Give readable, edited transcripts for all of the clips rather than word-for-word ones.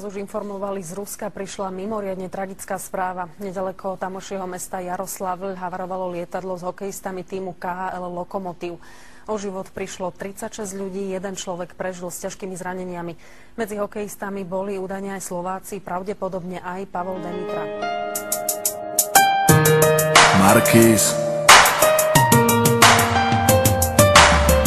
Nás už informovali, z Ruska prišla mimoriadne tragická správa. Nedaleko tamošieho mesta Jaroslavl havarovalo lietadlo s hokejistami týmu KHL Lokomotív. O život prišlo 36 ľudí, jeden človek prežil s ťažkými zraneniami. Medzi hokejistami boli údajne aj Slováci, pravdepodobne aj Pavol Demitra. Markíz.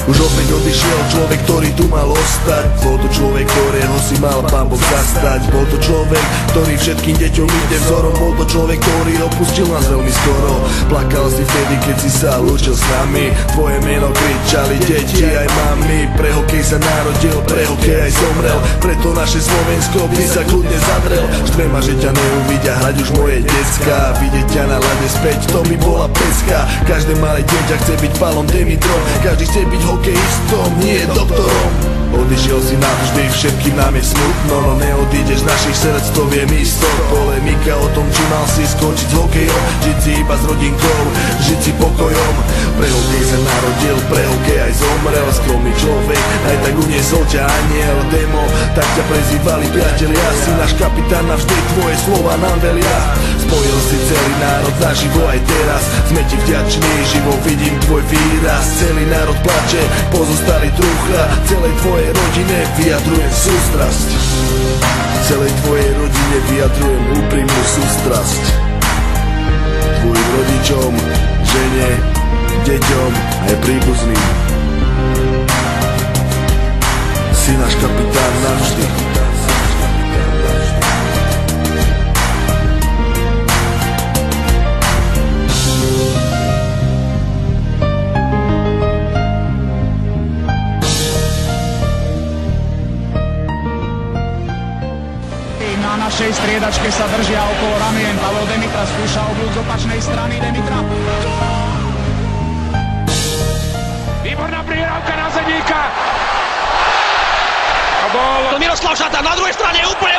Už opäť odišiel človek, ktorý tu mal ostať. Bol to človek, ktorého si mal Pán Boh zastať. Bol to človek, ktorý všetkým deťom ide vzorom. Bol to človek, ktorý opustil nás veľmi skoro. Plakal si vtedy, keď si sa lúčil s nami. Tvoje meno kričali deti aj mami. Pre hokej sa narodil, pre hokej aj zomrel. Preto naše Slovensko by sa kľudne zadrel. Štvema, že ťa neuvidia hrať už moje decka. Vidieť ťa na ľade späť, to by bola peska. Každé malé dieťa chce byť Pavlom Demitrom. Každý chce byť hokejistom, nie doktorom. Odišiel si navždy, všetkým nám je smutno, no neodídeš z našich srdc, to viem isto. Polemika o tom, či mal si skončiť s hokejom, žiť si iba s rodinkou, žiť si pokojom. Pre hokej sa narodil, pre hokej aj zomrel. Skromný človek, aj tak uniesol ťa aniel. Demo, tak ťa prezývali priatelia. Si náš kapitán, navždy tvoje slova nám velia. Spojil si celý národ naživo aj teraz. Sme ti vďační, živo vidím tvoj výraz. Celý národ plače, pozostali truchla. Celej tvojej rodine vyjadrujem sústrasť. Celej tvojej rodine vyjadrujem úprimnú sústrasť. Tvojim rodičom, žene, deťom aj príbuzným. Si náš kapitán navždy. Na našej striedačke sa držia okolo ramien. Pavol Demitra skúša obľúd z opačnej strany. Demitra. Výborná prihrávka na Zedníka. To bol Miroslav Šatan na druhej strane úplne